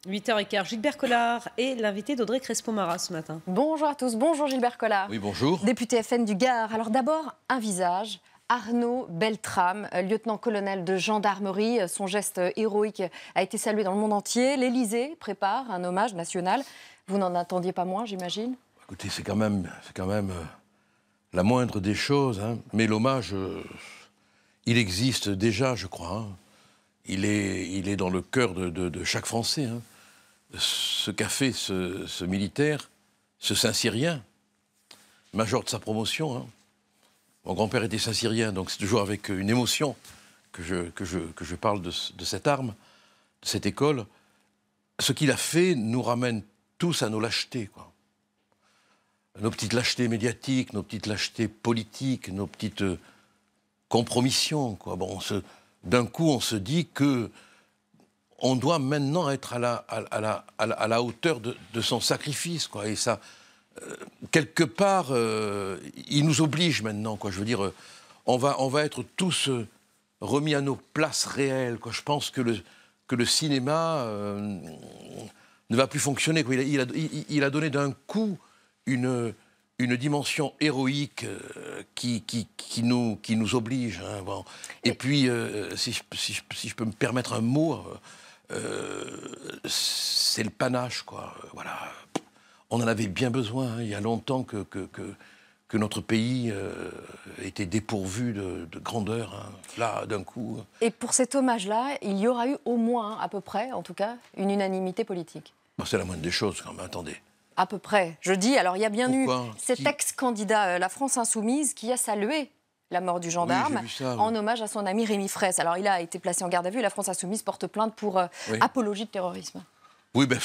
8h15, Gilbert Collard est l'invité d'Audrey Crespo-Mara ce matin. Bonjour à tous, bonjour Gilbert Collard. Oui, bonjour. Député FN du Gard. Alors d'abord, un visage. Arnaud Beltrame, lieutenant-colonel de gendarmerie. Son geste héroïque a été salué dans le monde entier. L'Élysée prépare un hommage national. Vous n'en attendiez pas moins, j'imagine? Écoutez, c'est quand même la moindre des choses, hein. Mais l'hommage, il existe déjà, je crois, hein. Il est dans le cœur de chaque Français, hein. Ce qu'a fait ce militaire, ce Saint-Cyrien, major de sa promotion, hein. Mon grand-père était Saint-Cyrien, donc c'est toujours avec une émotion que je parle de cette arme, de cette école. Ce qu'il a fait nous ramène tous à nos lâchetés, quoi. Nos petites lâchetés médiatiques, nos petites lâchetés politiques, nos petites compromissions, quoi. Bon, d'un coup, on se dit que on doit maintenant être à la hauteur de son sacrifice, quoi. Et ça, quelque part, il nous oblige maintenant, quoi. Je veux dire, on va être tous remis à nos places réelles, quoi. Je pense que le cinéma ne va plus fonctionner, quoi. Il a donné d'un coup une dimension héroïque qui nous oblige, hein, bon. Et puis, si je peux me permettre un mot, c'est le panache, quoi. Voilà. On en avait bien besoin, hein. Il y a longtemps que notre pays était dépourvu de grandeur, hein. Là, d'un coup... Et pour cet hommage-là, il y aura eu au moins, à peu près, en tout cas, une unanimité politique. Ben, c'est la moindre des choses, quand même. Attendez. À peu près. Je dis, alors il y a bien Pourquoi? eu cet ex-candidat, la France Insoumise, qui a salué la mort du gendarme, oui, ça, oui, en hommage à son ami Rémi Fraisse. Alors il a été placé en garde à vue, la France Insoumise porte plainte pour apologie de terrorisme. Oui, ben,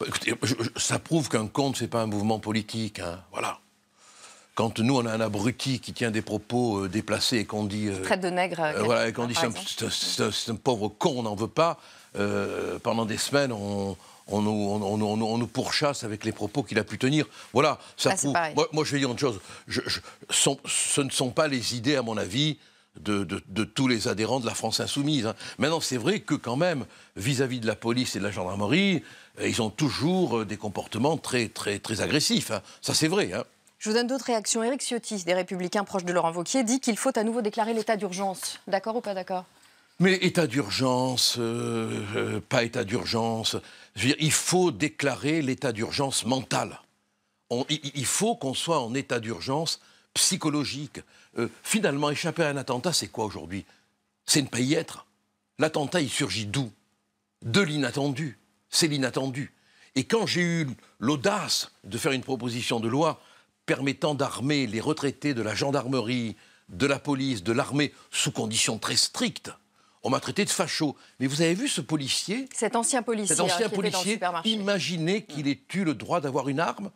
écoutez, ça prouve qu'un compte, c'est pas un mouvement politique, hein, voilà. Quand nous, on a un abruti qui tient des propos déplacés et qu'on dit... traite de nègre. Voilà, et qu'on dit c'est un pauvre con, on n'en veut pas, pendant des semaines, on nous pourchasse avec les propos qu'il a pu tenir. Voilà, ça prouve... Moi, je vais dire une chose. Ce ne sont pas les idées, à mon avis, de tous les adhérents de la France Insoumise, hein. Maintenant, c'est vrai que, quand même, vis-à-vis de la police et de la gendarmerie, ils ont toujours des comportements très, très, très agressifs, hein. Ça, c'est vrai, hein. Je vous donne d'autres réactions. Éric Ciotti, des Républicains proches de Laurent Wauquiez, dit qu'il faut à nouveau déclarer l'état d'urgence. D'accord ou pas d'accord? Mais état d'urgence, pas état d'urgence... Je veux dire, il faut déclarer l'état d'urgence mental. Il faut qu'on soit en état d'urgence psychologique. Finalement, échapper à un attentat, c'est quoi aujourd'hui? C'est ne pas y être. L'attentat, il surgit d'où? De l'inattendu. C'est l'inattendu. Et quand j'ai eu l'audace de faire une proposition de loi permettant d'armer les retraités de la gendarmerie, de la police, de l'armée, sous conditions très strictes, on m'a traité de facho. Mais vous avez vu ce policier? Cet ancien policier imaginez qu'il ait eu le droit d'avoir une arme,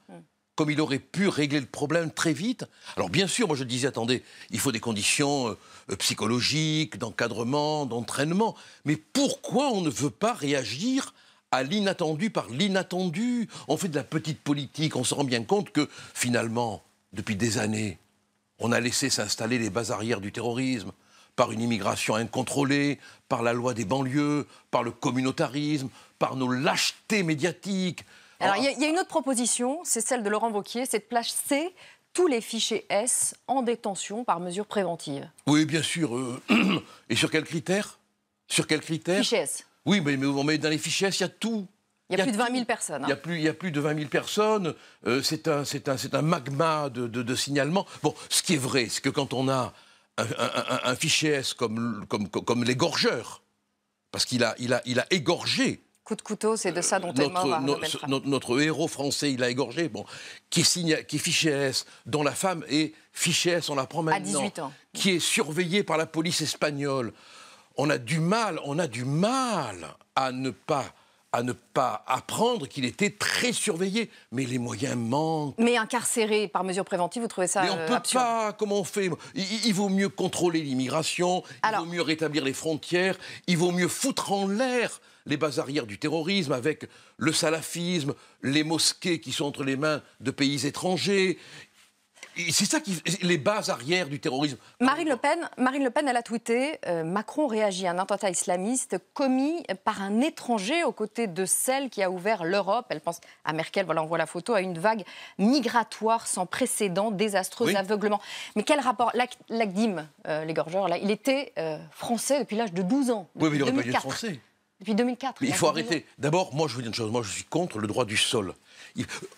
comme il aurait pu régler le problème très vite. Alors bien sûr, moi je disais, attendez, il faut des conditions psychologiques, d'encadrement, d'entraînement. Mais pourquoi on ne veut pas réagir à l'inattendu par l'inattendu? On fait de la petite politique, on se rend bien compte que finalement, depuis des années, on a laissé s'installer les bases arrières du terrorisme, par une immigration incontrôlée, par la loi des banlieues, par le communautarisme, par nos lâchetés médiatiques. Alors, il y a une autre proposition, c'est celle de Laurent Wauquiez, c'est de placer tous les fichiers S en détention par mesure préventive. Oui, bien sûr. Et sur quels critères? Sur quels critères? Fichiers S. Oui, mais dans les fichiers S, il y a tout. Il y a plus de 20 000 personnes. Hein. Il y a plus de 20 000 personnes. C'est un magma de signalements. Bon, ce qui est vrai, c'est que quand on a un fichier S comme l'égorgeur, parce qu'il a égorgé. Coup de couteau, c'est de ça dont est mort notre héros français, il a égorgé, bon, qui est fichier S, dont la femme est fichier S, on la prend maintenant. À 18 ans. Qui est surveillée par la police espagnole. On a du mal à ne pas apprendre qu'il était très surveillé. Mais les moyens manquent. Mais incarcéré par mesure préventive, vous trouvez ça absurde? Mais on ne peut pas. Comment on fait? Il vaut mieux contrôler l'immigration, il vaut mieux rétablir les frontières, il vaut mieux foutre en l'air les bases arrières du terrorisme avec le salafisme, les mosquées qui sont entre les mains de pays étrangers. c'est ça qui, les bases arrières du terrorisme. Marine Le Pen, elle a tweeté Macron réagit à un attentat islamiste commis par un étranger aux côtés de celle qui a ouvert l'Europe. Elle pense à Merkel, voilà, on voit la photo, à une vague migratoire sans précédent, désastreuse, aveuglement. Mais quel rapport? L'Agdim, l'égorgeur, là, il était français depuis l'âge de 12 ans. Oui, mais il n'aurait pas dû être français. Depuis 2004. Mais il faut arrêter. D'abord, moi, je vous dis une chose. Moi, je suis contre le droit du sol.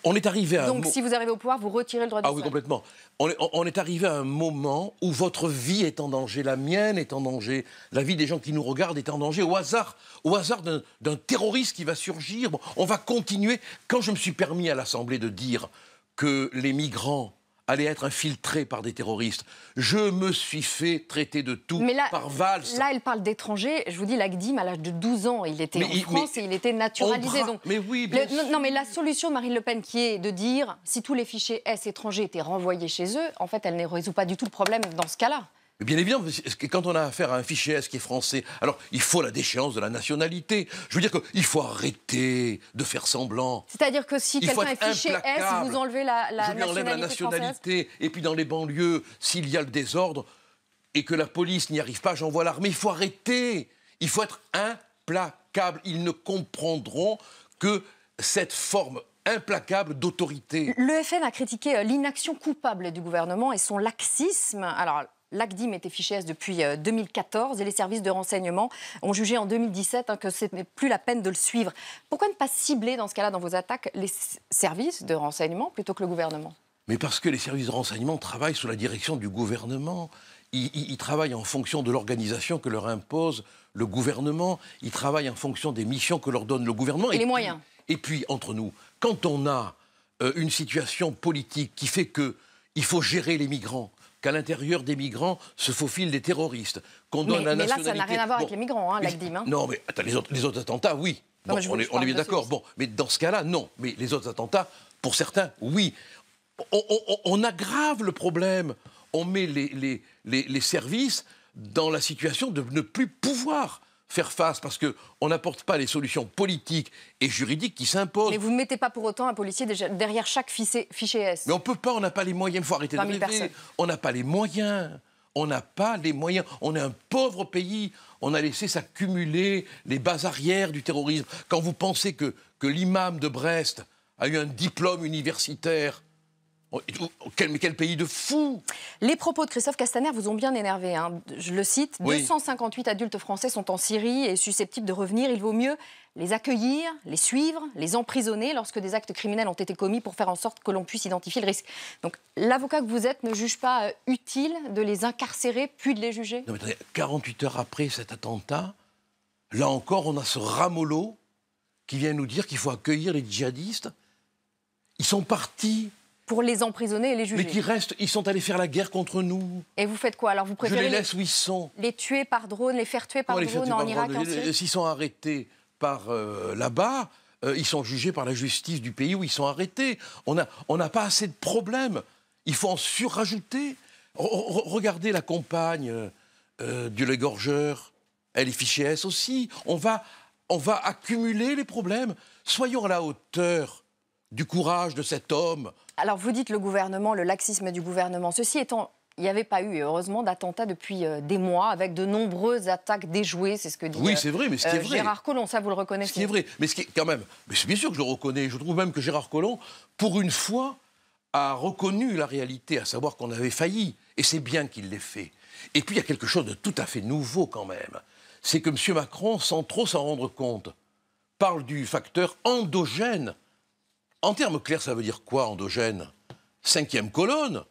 On est arrivé à Donc, si vous arrivez au pouvoir, vous retirez le droit du sol. Ah oui, complètement. On est arrivé à un moment où votre vie est en danger, la mienne est en danger, la vie des gens qui nous regardent est en danger, au hasard d'un terroriste qui va surgir. Bon, on va continuer. Quand je me suis permis à l'Assemblée de dire que les migrants allaient être infiltrés par des terroristes, je me suis fait traiter de tout par Valls. Là, elle parle d'étrangers. Je vous dis, l'Agdim, à l'âge de 12 ans, il était en France et il était naturalisé. Donc, mais oui, non, mais la solution de Marine Le Pen, qui est de dire, si tous les fichiers S étrangers étaient renvoyés chez eux, en fait, elle ne résout pas du tout le problème dans ce cas-là. Bien évidemment, quand on a affaire à un fichier S qui est français, alors il faut la déchéance de la nationalité. Je veux dire qu'il faut arrêter de faire semblant. C'est-à-dire que si quelqu'un est fiché S, vous enlevez la nationalité. Je lui enlève la nationalité. Et puis dans les banlieues, s'il y a le désordre et que la police n'y arrive pas, j'envoie l'armée. Il faut arrêter. Il faut être implacable. Ils ne comprendront que cette forme implacable d'autorité. Le FN a critiqué l'inaction coupable du gouvernement et son laxisme. Alors, l'Agdim était fiché S depuis 2014 et les services de renseignement ont jugé en 2017 que ce n'est plus la peine de le suivre. Pourquoi ne pas cibler dans ce cas-là, dans vos attaques, les services de renseignement plutôt que le gouvernement? Mais parce que les services de renseignement travaillent sous la direction du gouvernement. Ils travaillent en fonction de l'organisation que leur impose le gouvernement. Ils travaillent en fonction des missions que leur donne le gouvernement. Et les moyens. Et puis, entre nous, quand on a une situation politique qui fait qu'il faut gérer les migrants, qu'à l'intérieur des migrants se faufilent des terroristes, qu'on donne la nationalité... Mais là, ça n'a rien à voir avec les migrants, l'Agdim. Hein. Non, mais attends, les autres attentats, oui. Bon, on est bien d'accord. Bon, mais dans ce cas-là, non. Mais les autres attentats, pour certains, oui. On aggrave le problème. On met les services dans la situation de ne plus pouvoir faire face, parce qu'on n'apporte pas les solutions politiques et juridiques qui s'imposent. Mais vous ne mettez pas pour autant un policier derrière chaque fichier S. Mais on ne peut pas, on n'a pas les moyens, il faut arrêter de rêver. On n'a pas les moyens. On n'a pas les moyens. On est un pauvre pays. On a laissé s'accumuler les bases arrières du terrorisme. Quand vous pensez que l'imam de Brest a eu un diplôme universitaire, mais quel pays de fous! Les propos de Christophe Castaner vous ont bien énervé. Hein. Je le cite, oui. 258 adultes français sont en Syrie et susceptibles de revenir. Il vaut mieux les accueillir, les suivre, les emprisonner lorsque des actes criminels ont été commis pour faire en sorte que l'on puisse identifier le risque. Donc l'avocat que vous êtes ne juge pas utile de les incarcérer puis de les juger? Non mais attendez, 48 heures après cet attentat, là encore on a ce ramollo qui vient nous dire qu'il faut accueillir les djihadistes. Ils sont partis. Pour les emprisonner et les juger. Mais qui restent, ils sont allés faire la guerre contre nous. Et vous faites quoi? Alors vous préférez je les laisse où ils sont. Les tuer par drone, les faire tuer par drone en Irak ensuite? S'ils sont arrêtés par là-bas, ils sont jugés par la justice du pays où ils sont arrêtés. On n'a pas assez de problèmes. Il faut en surrajouter. Regardez la compagne de l'égorgeur. Elle est fichée S aussi. On va accumuler les problèmes. Soyons à la hauteur du courage de cet homme. Alors vous dites le gouvernement, le laxisme du gouvernement. Ceci étant, il n'y avait pas eu, heureusement, d'attentats depuis des mois, avec de nombreuses attaques déjouées, c'est ce que dit oui, c'est vrai, mais ce qui est vrai. Gérard Collomb, ça vous le reconnaissez? Ce qui est vrai, mais ce qui est quand même... Mais c'est bien sûr que je le reconnais. Je trouve même que Gérard Collomb, pour une fois, a reconnu la réalité, à savoir qu'on avait failli. Et c'est bien qu'il l'ait fait. Et puis il y a quelque chose de tout à fait nouveau quand même. C'est que M. Macron, sans trop s'en rendre compte, parle du facteur endogène. En termes clairs, ça veut dire quoi, endogène? 5e colonne.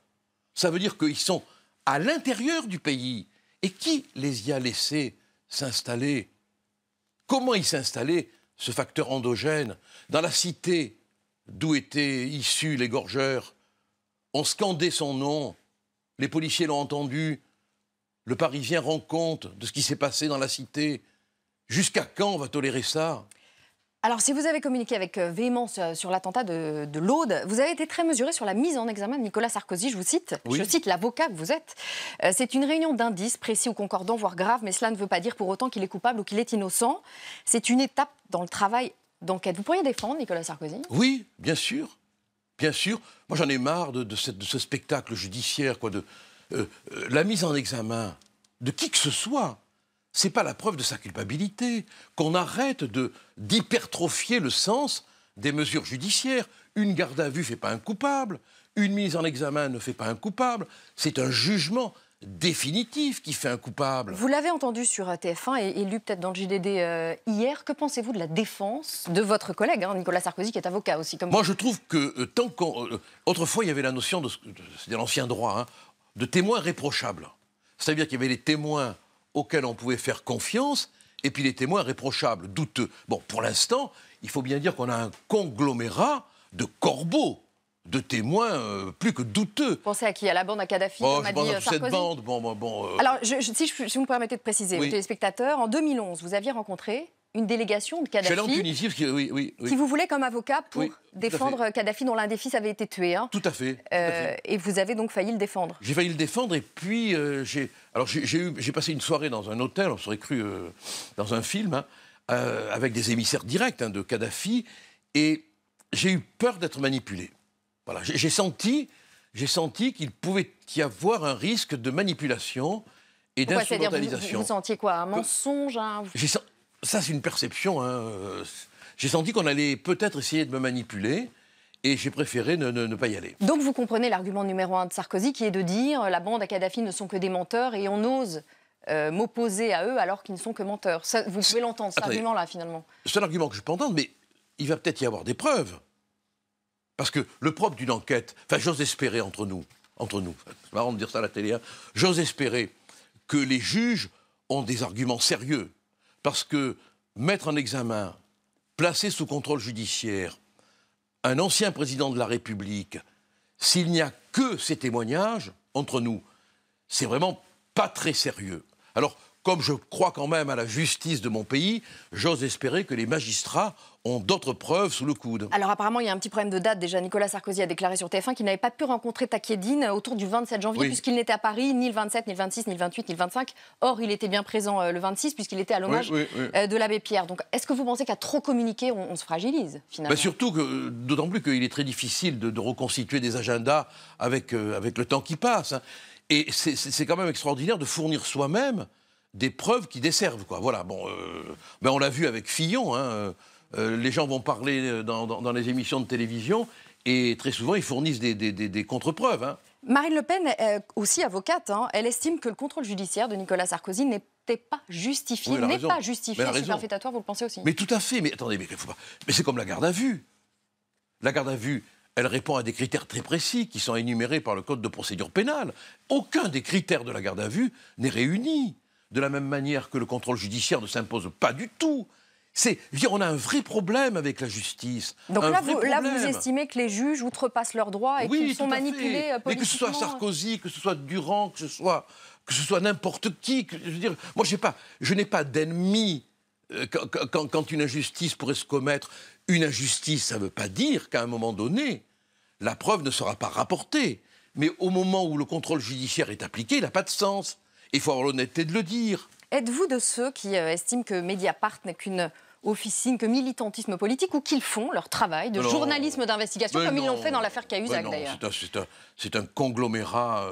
Ça veut dire qu'ils sont à l'intérieur du pays. Et qui les y a laissés s'installer? Comment il s'est installé, ce facteur endogène? Dans la cité d'où était issu l'égorgeur, on scandait son nom. Les policiers l'ont entendu. Le Parisien rend compte de ce qui s'est passé dans la cité. Jusqu'à quand on va tolérer ça? Alors, si vous avez communiqué avec véhémence sur l'attentat de l'Aude, vous avez été très mesuré sur la mise en examen de Nicolas Sarkozy. Je vous cite, oui. Je cite l'avocat que vous êtes. C'est une réunion d'indices précis ou concordants, voire graves, mais cela ne veut pas dire pour autant qu'il est coupable ou qu'il est innocent. C'est une étape dans le travail d'enquête. Vous pourriez défendre Nicolas Sarkozy? Oui, bien sûr. bien sûr. Moi, j'en ai marre de ce spectacle judiciaire, quoi, la mise en examen de qui que ce soit. C'est pas la preuve de sa culpabilité. Qu'on arrête d'hypertrophier le sens des mesures judiciaires. Une garde à vue ne fait pas un coupable. Une mise en examen ne fait pas un coupable. C'est un jugement définitif qui fait un coupable. Vous l'avez entendu sur TF1 et lu peut-être dans le JDD hier. Que pensez-vous de la défense de votre collègue, Nicolas Sarkozy, qui est avocat aussi comme Moi, vous? je trouve que tant qu'on... autrefois, il y avait la notion, c'est de l'ancien droit, de témoins réprochables. C'est-à-dire qu'il y avait les témoins auxquels on pouvait faire confiance et puis les témoins réprochables, douteux. Bon, pour l'instant, il faut bien dire qu'on a un conglomérat de corbeaux, de témoins plus que douteux. Vous pensez à qui? À la bande à Kadhafi, comme a dit Sarkozy? Cette bande, Alors, si vous me permettez de préciser, oui. aux téléspectateurs, en 2011, vous aviez rencontré une délégation de Kadhafi. Je suis allé en Tunisie, parce que, oui. Qui vous voulait comme avocat pour Oui, défendre Kadhafi, dont l'un des fils avait été tué. Tout à fait. Et vous avez donc failli le défendre. J'ai failli le défendre et puis j'ai passé une soirée dans un hôtel, on serait cru dans un film, avec des émissaires directs de Kadhafi, et j'ai eu peur d'être manipulé. Voilà, j'ai senti qu'il pouvait y avoir un risque de manipulation et d'instrumentalisation. Vous sentiez quoi? Un mensonge? Ça, c'est une perception. J'ai senti qu'on allait peut-être essayer de me manipuler. Et j'ai préféré ne pas y aller. Donc vous comprenez l'argument numéro 1 de Sarkozy, qui est de dire la bande à Kadhafi ne sont que des menteurs et on ose m'opposer à eux alors qu'ils ne sont que menteurs. Ça, vous pouvez l'entendre, cet argument-là, finalement. C'est un argument que je peux entendre, mais il va peut-être y avoir des preuves. Parce que le propre d'une enquête, j'ose espérer entre nous, c'est marrant de dire ça à la télé, j'ose espérer que les juges ont des arguments sérieux. Parce que mettre en examen, placer sous contrôle judiciaire, un ancien président de la République, s'il n'y a que ces témoignages, entre nous, c'est vraiment pas très sérieux. Alors, comme je crois quand même à la justice de mon pays, j'ose espérer que les magistrats ont d'autres preuves sous le coude. Alors apparemment, il y a un petit problème de date. Déjà, Nicolas Sarkozy a déclaré sur TF1 qu'il n'avait pas pu rencontrer Takieddine autour du 27 janvier, puisqu'il n'était à Paris ni le 27, ni le 26, ni le 28, ni le 25. Or, il était bien présent le 26, puisqu'il était à l'hommage de l'abbé Pierre. Donc, est-ce que vous pensez qu'à trop communiquer, on se fragilise, finalement? Surtout que, d'autant plus qu'il est très difficile de reconstituer des agendas avec le temps qui passe. Et c'est quand même extraordinaire de fournir soi-même des preuves qui desservent, quoi. Voilà, on l'a vu avec Fillon, les gens vont parler dans les émissions de télévision et très souvent ils fournissent des contre-preuves. Marine Le Pen, aussi avocate, elle estime que le contrôle judiciaire de Nicolas Sarkozy n'était pas justifié, superfétatoire, vous le pensez aussi? Mais tout à fait, mais attendez, mais c'est comme la garde à vue. La garde à vue, elle répond à des critères très précis qui sont énumérés par le Code de procédure pénale. Aucun des critères de la garde à vue n'est réuni. De la même manière que le contrôle judiciaire ne s'impose pas du tout. On a un vrai problème avec la justice. Donc là, vous estimez que les juges outrepassent leurs droits et qu'ils sont manipulés politiquement. Mais que ce soit Sarkozy, que ce soit Durand, que ce soit n'importe qui. Je veux dire, moi, je n'ai pas d'ennemi quand une injustice pourrait se commettre. Une injustice, ça ne veut pas dire qu'à un moment donné, la preuve ne sera pas rapportée. Mais au moment où le contrôle judiciaire est appliqué, il n'a pas de sens. Il faut avoir l'honnêteté de le dire. Êtes-vous de ceux qui estiment que Mediapart n'est qu'une officine, que militantisme politique, ou qu'ils font leur travail de journalisme d'investigation, comme ils l'ont fait dans l'affaire Cahuzac, d'ailleurs? C'est un conglomérat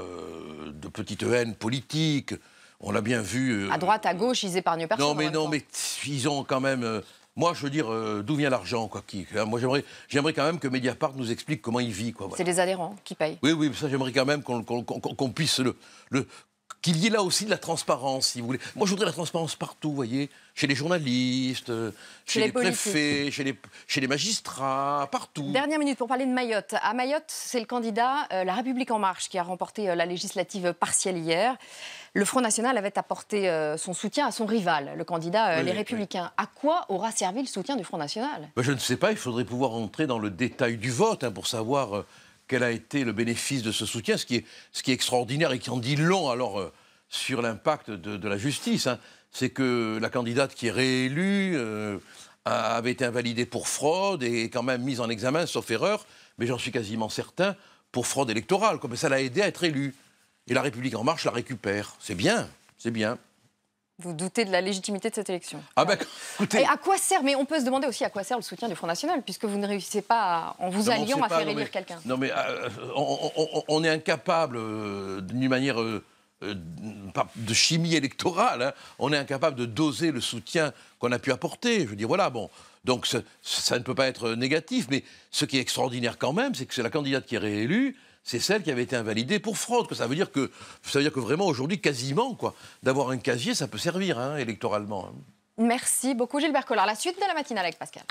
de petites haines politiques. On l'a bien vu. À droite, à gauche, ils épargnent personne. Non, mais ils ont quand même... moi, je veux dire, d'où vient l'argent, quoi. Moi, j'aimerais quand même que Mediapart nous explique comment il vit, quoi. Voilà. C'est les adhérents qui payent. Oui, ça, j'aimerais quand même qu'on puisse qu'il y ait là aussi de la transparence, si vous voulez. Moi, je voudrais la transparence partout, vous voyez, chez les journalistes, chez les préfets, chez les magistrats, partout. Dernière minute pour parler de Mayotte. À Mayotte, c'est le candidat La République En Marche qui a remporté la législative partielle hier. Le Front National avait apporté son soutien à son rival, le candidat Les Républicains. À quoi aura servi le soutien du Front National? Je ne sais pas, il faudrait pouvoir entrer dans le détail du vote pour savoir... quel a été le bénéfice de ce soutien, ce qui est extraordinaire et qui en dit long alors sur l'impact de la justice, c'est que la candidate qui est réélue avait été invalidée pour fraude et quand même mise en examen, sauf erreur, mais j'en suis quasiment certain, pour fraude électorale, comme ça l'a aidé à être élue. Et La République En Marche la récupère. C'est bien, c'est bien. Vous doutez de la légitimité de cette élection. Ah ben, écoutez... Et à quoi sert, mais on peut se demander aussi à quoi sert le soutien du Front National, puisque vous ne réussissez pas, en vous alliant, à faire élire quelqu'un. Non mais on est incapable, d'une manière de chimie électorale, hein, on est incapable de doser le soutien qu'on a pu apporter. Je veux dire, voilà, bon. Donc ça ne peut pas être négatif, mais ce qui est extraordinaire quand même, c'est que c'est la candidate qui est réélue, c'est celle qui avait été invalidée pour fraude. Ça veut dire que vraiment aujourd'hui, quasiment, quoi, d'avoir un casier, ça peut servir hein, électoralement. Hein. Merci beaucoup Gilbert Collard. La suite de la matinale avec Pascal.